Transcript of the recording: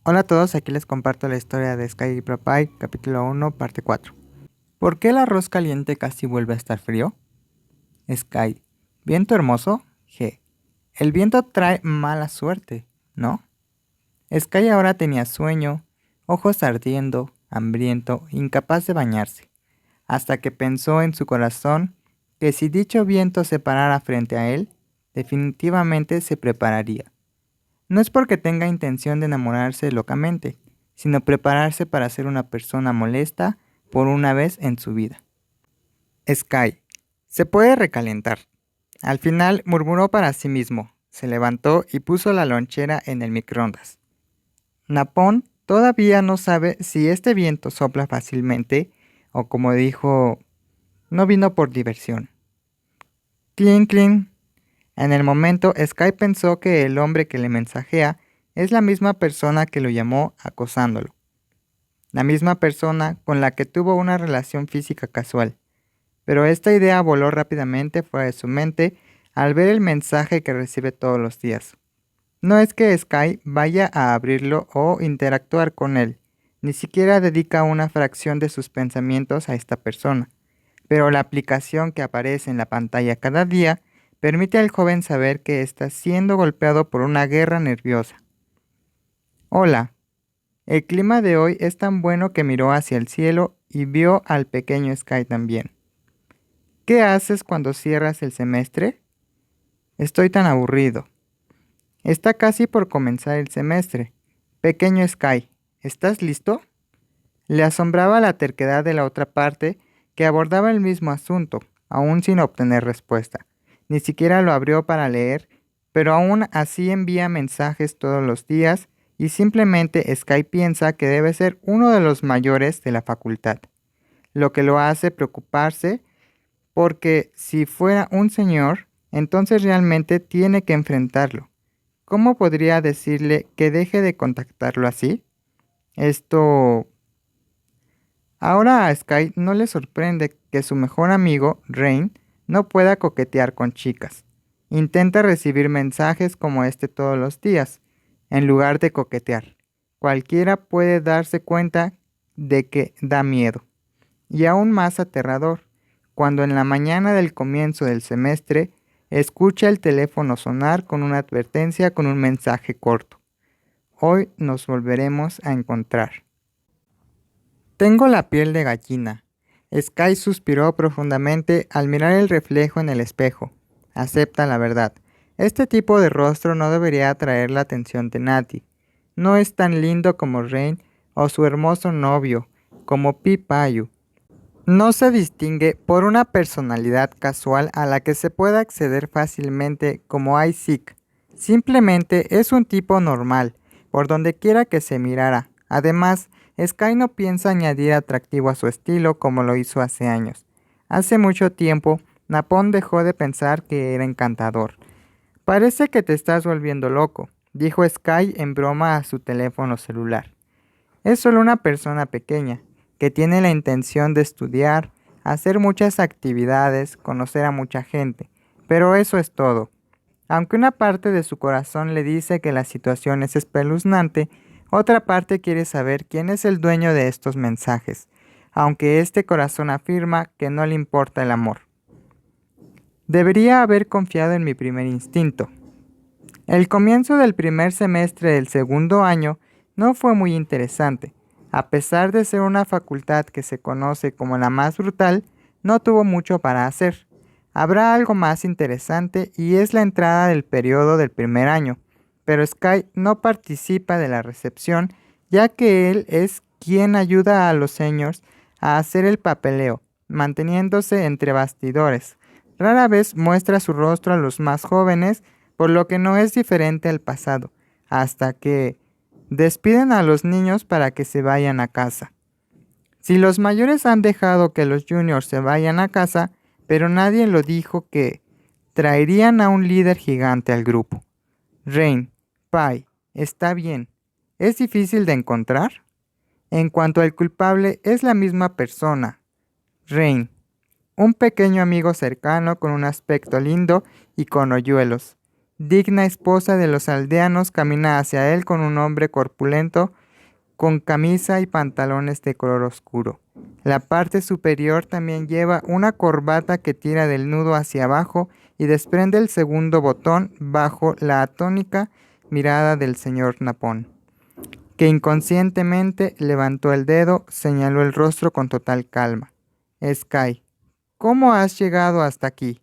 Hola a todos, aquí les comparto la historia de Sky y Propie, capítulo 1, parte 4. ¿Por qué el arroz caliente casi vuelve a estar frío? Sky, ¿viento hermoso? G. El viento trae mala suerte, ¿no? Sky ahora tenía sueño, ojos ardiendo, hambriento, incapaz de bañarse, hasta que pensó en su corazón que si dicho viento se parara frente a él, definitivamente se prepararía. No es porque tenga intención de enamorarse locamente, sino prepararse para ser una persona molesta por una vez en su vida. Sky. Se puede recalentar. Al final murmuró para sí mismo, se levantó y puso la lonchera en el microondas. Napón todavía no sabe si este viento sopla fácilmente o, como dijo, no vino por diversión. Clink, clink. En el momento, Sky pensó que el hombre que le mensajea es la misma persona que lo llamó acosándolo. La misma persona con la que tuvo una relación física casual. Pero esta idea voló rápidamente fuera de su mente al ver el mensaje que recibe todos los días. No es que Sky vaya a abrirlo o interactuar con él, ni siquiera dedica una fracción de sus pensamientos a esta persona. Pero la aplicación que aparece en la pantalla cada día permite al joven saber que está siendo golpeado por una guerra nerviosa. Hola, el clima de hoy es tan bueno que miró hacia el cielo y vio al pequeño Sky también. ¿Qué haces cuando cierras el semestre? Estoy tan aburrido. Está casi por comenzar el semestre. Pequeño Sky, ¿estás listo? Le asombraba la terquedad de la otra parte que abordaba el mismo asunto, aún sin obtener respuesta. Ni siquiera lo abrió para leer, pero aún así envía mensajes todos los días y simplemente Sky piensa que debe ser uno de los mayores de la facultad, lo que lo hace preocuparse porque si fuera un señor, entonces realmente tiene que enfrentarlo. ¿Cómo podría decirle que deje de contactarlo así? Esto... Ahora a Sky no le sorprende que su mejor amigo, Rain, no pueda coquetear con chicas. Intenta recibir mensajes como este todos los días, en lugar de coquetear. Cualquiera puede darse cuenta de que da miedo. Y aún más aterrador, cuando en la mañana del comienzo del semestre escucha el teléfono sonar con una advertencia con un mensaje corto. Hoy nos volveremos a encontrar. Tengo la piel de gallina. Sky suspiró profundamente al mirar el reflejo en el espejo. Acepta la verdad. Este tipo de rostro no debería atraer la atención de nadie. No es tan lindo como Rain o su hermoso novio, como Pipayu. No se distingue por una personalidad casual a la que se pueda acceder fácilmente como Isaac. Simplemente es un tipo normal, por donde quiera que se mirara. Además, Sky no piensa añadir atractivo a su estilo como lo hizo hace años. Hace mucho tiempo, Napón dejó de pensar que era encantador. Parece que te estás volviendo loco, dijo Sky en broma a su teléfono celular. Es solo una persona pequeña, que tiene la intención de estudiar, hacer muchas actividades, conocer a mucha gente, pero eso es todo. Aunque una parte de su corazón le dice que la situación es espeluznante, otra parte quiere saber quién es el dueño de estos mensajes, aunque este corazón afirma que no le importa el amor. Debería haber confiado en mi primer instinto. El comienzo del primer semestre del segundo año no fue muy interesante. A pesar de ser una facultad que se conoce como la más brutal, no tuvo mucho para hacer. Habrá algo más interesante y es la entrada del periodo del primer año, pero Sky no participa de la recepción ya que él es quien ayuda a los seniors a hacer el papeleo, manteniéndose entre bastidores. Rara vez muestra su rostro a los más jóvenes, por lo que no es diferente al pasado, hasta que despiden a los niños para que se vayan a casa. Si los mayores han dejado que los juniors se vayan a casa, pero nadie lo dijo que traerían a un líder gigante al grupo. Rain, Pai, está bien. ¿Es difícil de encontrar? En cuanto al culpable, es la misma persona. Rain, un pequeño amigo cercano con un aspecto lindo y con hoyuelos. digna esposa de los aldeanos, camina hacia él con un hombre corpulento, con camisa y pantalones de color oscuro. La parte superior también lleva una corbata que tira del nudo hacia abajo y desprende el segundo botón bajo la atónica mirada del señor Napón, que inconscientemente levantó el dedo, señaló el rostro con total calma. Sky, ¿cómo has llegado hasta aquí?